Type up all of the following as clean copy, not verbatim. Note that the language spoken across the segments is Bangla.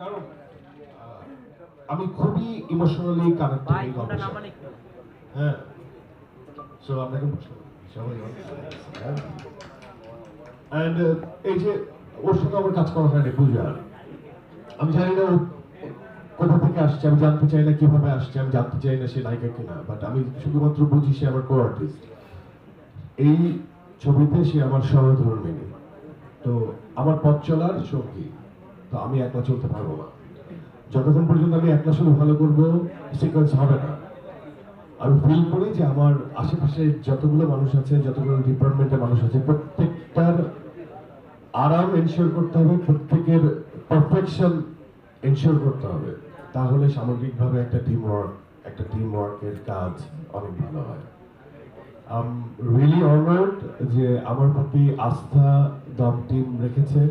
কারণ আমি খুবই ইমোশনালি কানেক্টেড এই গল্পের সাথে। হ্যাঁ, সো আপনাকে সবাই অ্যান্ড এই যে ওর সাথে আমার কাজ করা হয়নি পূজা, আমি জানি না ও কোথা থেকে আসছে, আমি জানতে চাই না কিভাবে আসছে, আমি জানতে চাই না সে নায়িকা কিনা, বাট আমি শুধুমাত্র বুঝি সে আমার কো আর্টিস্ট। এই ছবিতে সে আমার সহধর্মিণী, তো আমার পথ চলার সঙ্গী। তো আমি একলা চলতে পারবো না, যতক্ষণ পর্যন্ত আমি একলা শুধু ভালো করবো সিকোয়েন্স হবে না। আমি ফিল করি যে আমার আশেপাশে যতগুলো মানুষ আছে, যতগুলো ডিপার্টমেন্টের মানুষ আছে, প্রত্যেকটার আরাম এনশিওর করতে হবে, প্রত্যেকের পারফেকশন এনশিওর করতে হবে, তাহলে সামগ্রিকভাবে একটা টিম ওয়ার্কের কাজ অনেক ভালো হয়। আই এম রিয়েলি অনার্ড যে আমার প্রতি আস্থা দম টিম রেখেছে,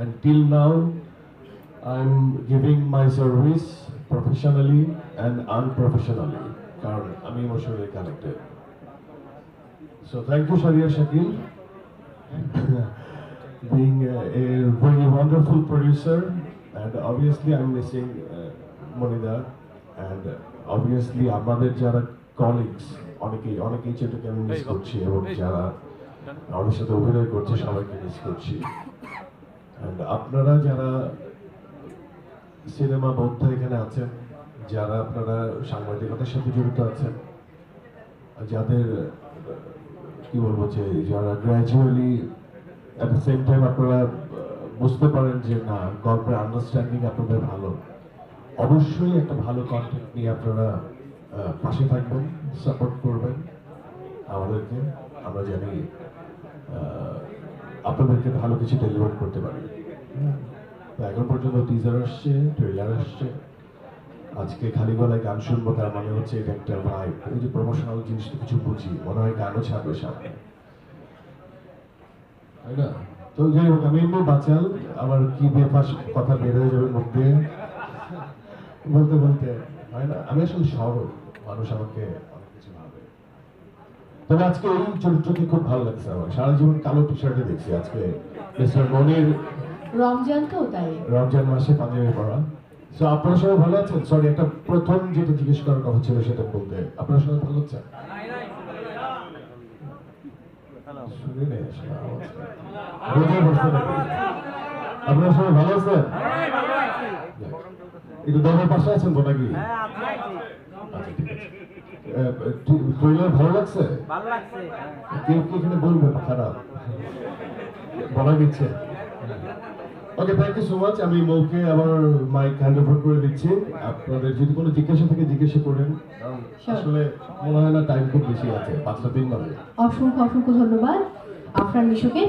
and till now I'm giving my service professionally and unprofessionally, কারণ আমি emotionally connected. So thank you Sharia Shakil being a very wonderful producer, and obviously I'm missing Monida, and obviously আমাদের যারা colleagues অনেকেই যেটাকে আমি মিস করছি, এবং যারা আমাদের সাথে অভিনয় করছে সবাইকে মিস করছি। আপনারা যারা সিনেমা বোদ্ধা এখানে আছেন, যারা আপনারা সাংবাদিকতার সাথে জড়িত আছেন, যাদের কি বলবো যে যারা gradually at the same time আপনারা বুঝতে পারেন যে না গল্পের আন্ডারস্ট্যান্ডিং আপনাদের ভালো, অবশ্যই একটা ভালো কন্টেন্ট নিয়ে আপনারা পাশে থাকবেন, সাপোর্ট করবেন আমাদেরকে। আমরা জানি আপনাদেরকে ভালো কিছু ডেলিভার করতে পারি। তো এখন পর্যন্ত টিজার আসছে, ট্রেলার আসছে, আজকে খালি গলায় গান শুনবো, তার মানে হচ্ছে এটা একটা ভাইব। এই যে প্রমোশনাল জিনিসটা কিছু বুঝি, মনে হয় গানও ছাড়বে সামনে, তাই না? তো যাই হোক, আমি এমনি বাঁচাল, আমার কি বেফাস কথা বের হয়ে যাবে মুখ দিয়ে বলতে বলতে, হয় না? আমি আসলে সরল মানুষ, আমাকে অনেক কিছু ভাবে। তবে আজকে এই চরিত্রটি খুব ভালো লাগছে আমার, সারা জীবন কালো টি শার্টে দেখছি, আজকে মিস্টার মনির রমজান, তো তাই রমজান মাসে পাঞ্জাবি পরা। সো আপনারা সবাই ভালো আছেন? সরি, একটা প্রথম যেটা জিজ্ঞেস করার কথা ছিল সেটা বলতে, আপনারা সবাই ভালো আছেন? আপনারা সবাই ভালো আছেন? একটু দলের পাশে আছেন তো নাকি? ট্রেলার ভালো লাগছে? কেউ কি এখানে বলবে খারাপ বলা দিচ্ছে? ওকে, থ্যাংক ইউ সো মাচ। আমি মৌকে আবার মাইক হ্যান্ড ওভার করে দিচ্ছি। আপনাদের যদি কোনো জিজ্ঞাসা থেকে জিজ্ঞাসা করেন, কারণ আসলে মনে হয় না টাইম খুব বেশি আছে, 5টা 3 বাজে। অসংখ্য অসংখ্য ধন্যবাদ আফরান মিশুকে।